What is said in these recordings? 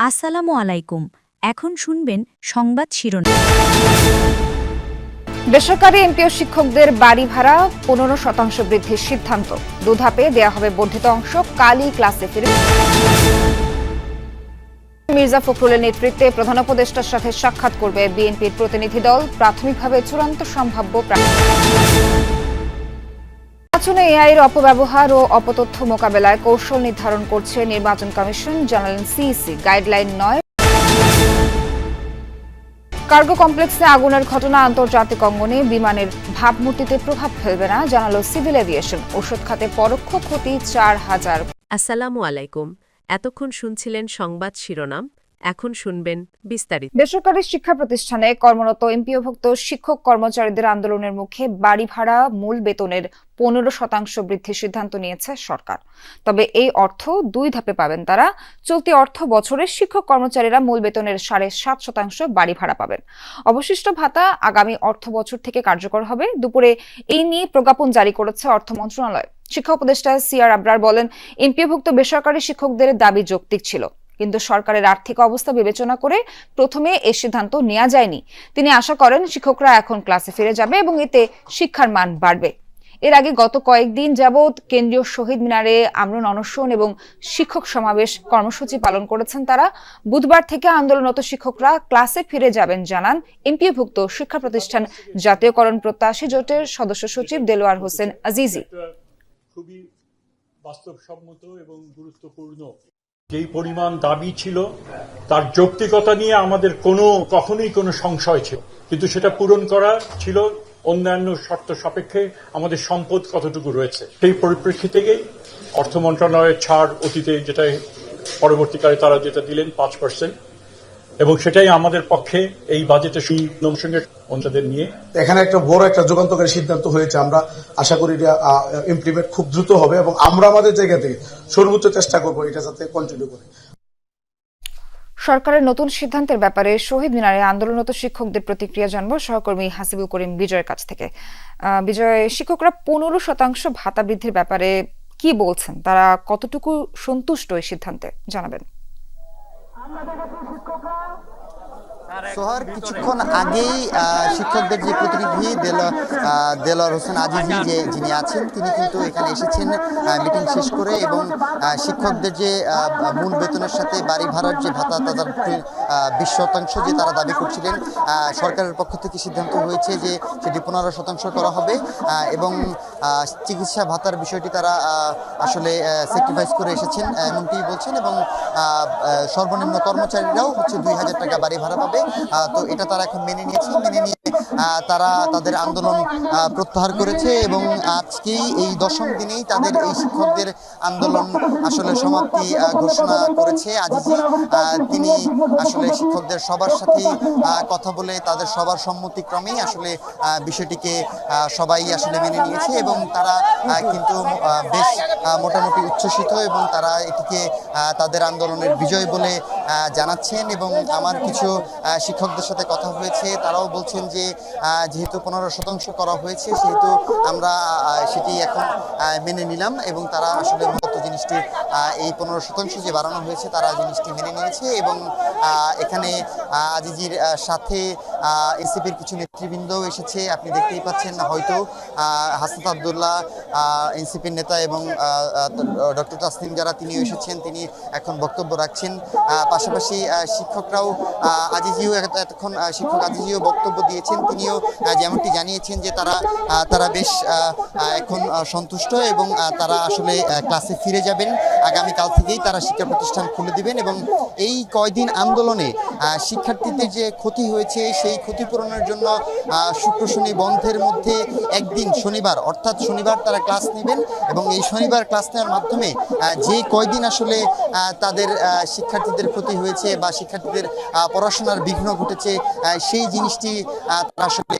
আসসালামু আলাইকুম। এখন শুনবেন সংবাদ শিরোনাম। বেসরকারি এমপিও শিক্ষকদের বাড়ি ভাড়া 15% বৃদ্ধির সিদ্ধান্ত। 2 ধাপে দেয়া হবে বর্ধিত অংশ। কালই ক্লাসে ফিরে মির্জা ফখরুলের নেতৃত্বে প্রধান উপদেষ্টার সাথে সাক্ষাৎ করবে বিএনপির প্রতিনিধি দল। প্রাথমিকভাবে চূড়ান্ত সম্ভাব্য নির্বাচনে এআইয়ের অপব্যবহার ও অপতথ্য মোকাবেলায় কৌশল নির্ধারণ করছে নির্বাচন কমিশন, জানালেন সিইসি। গাইডলাইন নয়। কার্গো কমপ্লেক্সে আগুনের ঘটনা আন্তর্জাতিক অঙ্গনে বিমানের ভাবমূর্তিতে প্রভাব ফেলবে না, জানালো সিভিল এভিয়েশন। ওষুধ খাতে পরোক্ষ ক্ষতি 4,000। আসসালামু আলাইকুম। এতক্ষণ শুনছিলেন সংবাদ শিরোনাম, এখন শুনবেন বিস্তারিত। বেসরকারি শিক্ষা প্রতিষ্ঠানে কর্মরত এমপিওভুক্ত শিক্ষক কর্মচারীদের আন্দোলনের মুখে বাড়ি ভাড়া মূল বেতনের 15% বৃদ্ধির সিদ্ধান্ত নিয়েছে সরকার। তবে এই অর্থ 2 ধাপে পাবেন তারা। চলতি অর্থ বছরের শিক্ষক কর্মচারীরা মূল বেতনের 7.5% বাড়ি ভাড়া পাবেন। অবশিষ্ট ভাতা আগামী অর্থ বছর থেকে কার্যকর হবে। দুপুরে এই নিয়ে প্রজ্ঞাপন জারি করেছে অর্থ মন্ত্রণালয়। শিক্ষা উপদেষ্টা সিআর আবরার বলেন, এমপিওভুক্ত বেসরকারি শিক্ষকদের দাবি যৌক্তিক ছিল, কিন্তু সরকারের আর্থিক অবস্থা বিবেচনা করে প্রথমে এই সিদ্ধান্ত নেওয়া যায়নি। তিনি আশা করেন শিক্ষকরা এখন ক্লাসে ফিরে যাবে এবং এতে শিক্ষার মান বাড়বে। এর আগে গত কয়েকদিন যাবৎ কেন্দ্রীয় শহীদ মিনারে আমরণ অনশন এবং শিক্ষক সমাবেশ কর্মসূচি পালন করেছেন তারা। বুধবার থেকে আন্দোলনরত শিক্ষকরা ক্লাসে ফিরে যাবেন, জানান এমপিওভুক্ত শিক্ষা প্রতিষ্ঠান জাতীয়করণ প্রত্যাশী জোটের সদস্য সচিব দেলোয়ার হোসেন আজিজি। খুবই বাস্তবসম্মত এবং গুরুত্বপূর্ণ। যেই পরিমাণ দাবি ছিল তার যৌক্তিকতা নিয়ে আমাদের কখনোই কোনো সংশয় ছিল, কিন্তু সেটা পূরণ করা ছিল অন্যান্য শর্ত সাপেক্ষে আমাদের সম্পদ কতটুকু রয়েছে। সেই পরিপ্রেক্ষিতেই অর্থ মন্ত্রণালয়ের ছাড় অতীতে যেটা পরবর্তীকালে তারা যেটা দিলেন 5%, এবং সেটাই আমাদের পক্ষে এই বাজেটে সঙ্গে ওনাদের নিয়ে এখানে একটা বড় একটা যুগান্তকারী সিদ্ধান্ত হয়েছে। আমরা আশা করি এটা ইমপ্লিমেন্ট খুব দ্রুত হবে এবং আমরা আমাদের জায়গা থেকে সর্বোচ্চ চেষ্টা করবো এটা যাতে কন্টিনিউ করে। সরকারের নতুন সিদ্ধান্তের ব্যাপারে শহীদ মিনারে আন্দোলনরত শিক্ষকদের প্রতিক্রিয়া জানব সহকর্মী হাসিবুল করিম বিজয়ের কাছ থেকে। বিজয়, শিক্ষকরা 15% ভাতা বৃদ্ধির ব্যাপারে কি বলছেন? তারা কতটুকু সন্তুষ্ট এই সিদ্ধান্তে জানাবেন। সোহার, কিছুক্ষণ আগেই শিক্ষকদের যে প্রতিনিধি দেলোয়ার হোসেন আজিজি যিনি আছেন, তিনি কিন্তু এখানে এসেছেন মিটিং শেষ করে, এবং শিক্ষকদের যে মূল বেতনের সাথে বাড়ি ভাড়ার যে ভাতা তাদের 20% যে তারা দাবি করছিলেন, সরকারের পক্ষ থেকে সিদ্ধান্ত হয়েছে যে সেটি 15% করা হবে, এবং চিকিৎসা ভাতার বিষয়টি তারা আসলে স্যাক্রিফাইস করে এসেছেন এমনটি বলছেন, এবং সর্বনিম্ন কর্মচারীরাও 2,000 টাকা বাড়ি ভাড়া পাবে। তো এটা তারা এখন মেনে নিয়ে তারা তাদের আন্দোলন প্রত্যাহার করেছে, এবং আজকেই এই 10ম দিনেই তাদের এই শিক্ষকদের আন্দোলন আসলে সমাপ্তি ঘোষণা করেছে আজিজি। তিনি আসলে শিক্ষকদের সবার সাথেই কথা বলে তাদের সবার সম্মতিক্রমেই আসলে বিষয়টিকে সবাই আসলে মেনে নিয়েছে, এবং তারা কিন্তু বেশ মোটামুটি উচ্ছ্বসিত, এবং তারা এটিকে তাদের আন্দোলনের বিজয় বলে জানাচ্ছেন। এবং আমার কিছু শিক্ষকদের সাথে কথা হয়েছে, তারাও বলছেন যে যেহেতু 15% করা হয়েছে সেহেতু আমরা সেটি এখন মেনে নিলাম, এবং তারা আসলে মূলত জিনিসটি এই 15% যে বাড়ানো হয়েছে তারা জিনিসটি মেনে নিয়েছে। এবং এখানে আজিজির সাথে এনসিপির কিছু নেতৃবৃন্দও এসেছে, আপনি দেখতেই পাচ্ছেন। হয়তো হাসনাত আব্দুল্লাহ এনসিপির নেতা এবং ডক্টর তাসনিম যারা তিনিও এসেছেন, তিনি এখন বক্তব্য রাখছেন। পাশাপাশি শিক্ষকরাও আজিজিও এতক্ষণ শিক্ষক আজিজিও বক্তব্য দিয়েছেন, তিনিও যেমনটি জানিয়েছেন যে তারা বেশ এখন সন্তুষ্ট, এবং তারা আসলে ক্লাসে ফিরে যাবেন। আগামীকাল থেকেই তারা শিক্ষা প্রতিষ্ঠান খুলে দিবেন, এবং এই কয়দিন আন্দোলনে শিক্ষার্থীদের যে ক্ষতি হয়েছে সেই ক্ষতিপূরণের জন্য শুক্র শনি বন্ধের মধ্যে একদিন শনিবার, অর্থাৎ শনিবার তারা ক্লাস নেবেন, এবং এই শনিবার ক্লাস নেওয়ার মাধ্যমে যে কয়দিন আসলে তাদের শিক্ষার্থীদের ক্ষতি হয়েছে বা শিক্ষার্থীদের পড়াশোনার বিঘ্ন ঘটেছে সেই জিনিসটি তারা আসলে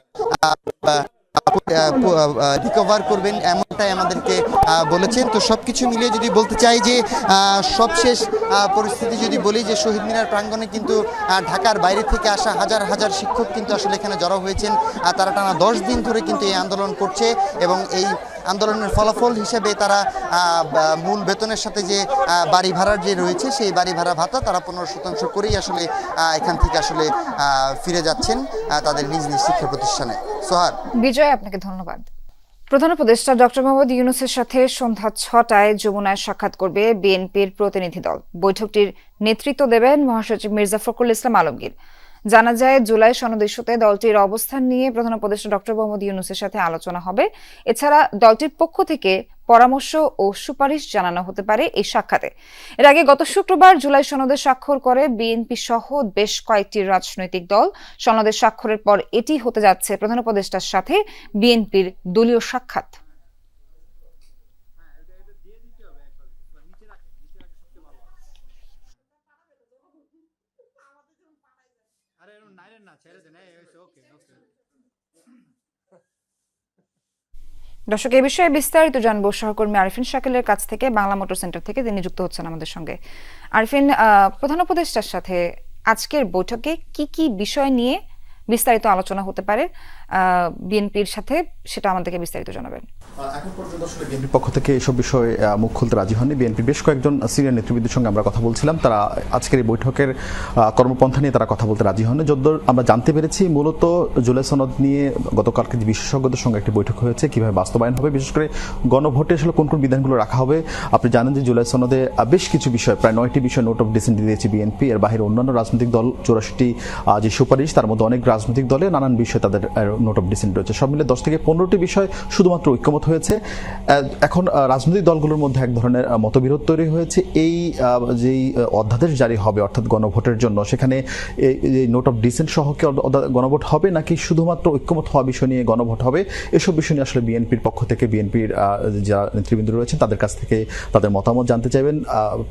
রিকভার করবেন, এমনটাই আমাদেরকে বলেছেন। তো সবকিছু মিলিয়ে যদি বলতে চাই যে সবশেষ পরিস্থিতি যদি বলি যে শহীদ মিনার প্রাঙ্গণে কিন্তু ঢাকার বাইরে থেকে আসা হাজার হাজার শিক্ষক কিন্তু আসলে এখানে জড়ো হয়েছেন। তারা টানা 10 দিন ধরে কিন্তু এই আন্দোলন করছে, এবং এই আন্দোলনের ফলাফল হিসেবে তারা মূল বেতনের সাথে যে বাড়ি ভাড়ার যে রয়েছে সেই বাড়ি ভাড়া ভাতা তারা 15% করেই আসলে এখান থেকে আসলে ফিরে যাচ্ছেন তাদের নিজ নিজ শিক্ষা প্রতিষ্ঠানে। সোহার। বিজয়, আপনাকে ধন্যবাদ। প্রধান উপদেষ্টা ডক্টর মোহাম্মদ ইউনূসের সাথে সন্ধ্যা 6টায় যমুনায় সাক্ষাৎ করবে বিএনপির প্রতিনিধি দল। বৈঠকটির নেতৃত্ব দেবেন মহাসচিব মির্জা ফখরুল ইসলাম আলমগীর। জানা যায়, জুলাই সনদ ইস্যুতে দলটির অবস্থান নিয়ে প্রধান উপদেষ্টা ডক্টর মোহাম্মদ ইউনূসের সাথে আলোচনা হবে। এছাড়া দলটির পক্ষ থেকে পরামর্শ ও সুপারিশ জানানো হতে পারে এই সাক্ষাতে। এর আগে গত শুক্রবার জুলাই সনদে স্বাক্ষর করে বিএনপি সহ বেশ কয়েকটি রাজনৈতিক দল। সনদের স্বাক্ষরের পর এটি হতে যাচ্ছে প্রধান উপদেষ্টার সাথে বিএনপির দলীয় সাক্ষাৎ। দর্শক, এই বিষয়ে বিস্তারিত জানবো সহকর্মী আরিফিন শাকিলের কাছ থেকে। বাংলা মোটর সেন্টার থেকে তিনি যুক্ত হচ্ছেন আমাদের সঙ্গে। আরিফিন, প্রধান উপদেষ্টার সাথে আজকের বৈঠকে কি কি বিষয় নিয়ে বিস্তারিত আলোচনা হতে পারে বিএনপির সাথে, সেটা আমাদেরকে বিস্তারিত জানাবেন। এখন পর্যন্ত আসলে বিএনপির পক্ষ থেকে এসব বিষয়ে মুখ খুলতে রাজি হয়নি। বিএনপির বেশ কয়েকজন সিনিয়র নেতৃবৃন্দের সঙ্গে আমরা কথা বলছিলাম, তারা আজকের এই বৈঠকের কর্মপন্থা নিয়ে তারা কথা বলতে রাজি হয়নি। যদ্দূর আমরা জানতে পেরেছি, মূলত জুলাই সনদ নিয়ে গতকালকে বিশেষজ্ঞদের সঙ্গে একটি বৈঠক হয়েছে, কিভাবে বাস্তবায়ন হবে, বিশেষ করে গণভোটে আসলে কোন কোন বিধানগুলো রাখা হবে। আপনি জানেন যে জুলাই সনদে বেশ কিছু বিষয়, প্রায় 9টি বিষয় নোট অফ ডিসেন্ট দিয়েছে বিএনপি। এর বাইরে অন্যান্য রাজনৈতিক দল 84টি যে সুপারিশ, তার মধ্যে অনেক রাজনৈতিক দলে নানান বিষয় তাদের নোট অফ ডিসেন্ট রয়েছে। সব মিলে 10 থেকে 15টি বিষয় শুধুমাত্র ঐক্যমত হয়েছে। এখন রাজনৈতিক দলগুলোর মধ্যে এক ধরনের মতবিরোধ তৈরি হয়েছে। এই যেই অধ্যাদেশ জারি হবে অর্থাৎ গণভোটের জন্য, সেখানে এই নোট অফ ডিসেন্ট সহ কি গণভোট হবে নাকি শুধুমাত্র ঐক্যমত হওয়া বিষয় নিয়ে গণভোট হবে, এসব বিষয় নিয়ে আসলে বিএনপির পক্ষ থেকে বিএনপির যারা নেতৃবৃন্দ রয়েছেন তাদের কাছ থেকে তাদের মতামত জানতে চাইবেন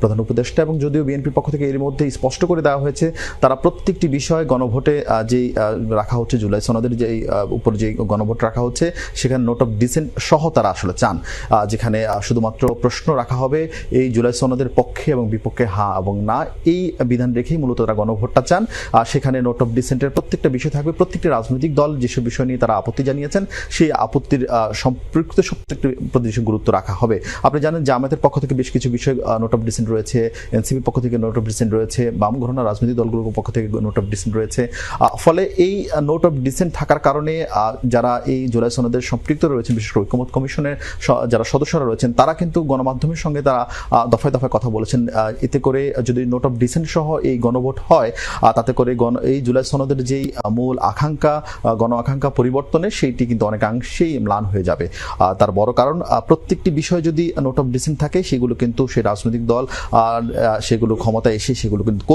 প্রধান উপদেষ্টা। এবং যদিও বিএনপির পক্ষ থেকে এর মধ্যে স্পষ্ট করে দেওয়া হয়েছে তারা প্রত্যেকটি বিষয় গণভোটে যেই রাখা হচ্ছে, জুলাই সনদের যে উপর যে গণভোট রাখা হচ্ছে সেখানে নোট অফ ডিসেন্ট সহ তারা আসলে চান, যেখানে শুধুমাত্র প্রশ্ন রাখা হবে এই জুলাই সনদের পক্ষে এবং বিপক্ষে হ্যাঁ এবং না, এই বিধান রেখেই মূলত তারা গণভোটটা চান। সেখানে নোট অফ ডিসেন্টের প্রত্যেকটা বিষয় থাকবে। প্রত্যেকটি রাজনৈতিক দল যেসব বিষয় নিয়ে তারা আপত্তি জানিয়েছেন সেই আপত্তির সম্পৃক্ত প্রত্যেকটি প্রতি গুরুত্ব রাখা হবে। আপনি জানেন জামায়াতের পক্ষ থেকে বেশ কিছু বিষয় নোট অফ ডিসেন্ট রয়েছে, এনসিপির পক্ষ থেকে নোট অফ ডিসেন্ট রয়েছে, বাম ঘরানা রাজনৈতিক দলগুলোর পক্ষ থেকে নোট অফ ডিসেন্ট রয়েছে। ফলে এই নোট অফ ডিসেন্ট থাকার কারণে যারা এই জুলাই সনদের সম্পৃক্ত রয়েছেন, বিশেষ করে ঐক্যমত কমিশনের যারা সদস্যরা রয়েছেন, তারা কিন্তু গণমাধ্যমের সঙ্গে তারা দফায় দফায় কথা বলেছেন। এতে করে যদি নোট অফ ডিসেন্ট সহ এই গণভোট হয়, তাতে করে এই জুলাই সনদের যেই মূল আকাঙ্ক্ষা, গণ আকাঙ্ক্ষা পরিবর্তনের, সেইটি কিন্তু অনেকাংশেই ম্লান হয়ে যাবে। তার বড় কারণ, প্রত্যেকটি বিষয় যদি নোট অফ ডিসেন্ট থাকে সেগুলো কিন্তু সেই রাজনৈতিক দল সেগুলো ক্ষমতায় এসে সেগুলো কিন্তু করবে।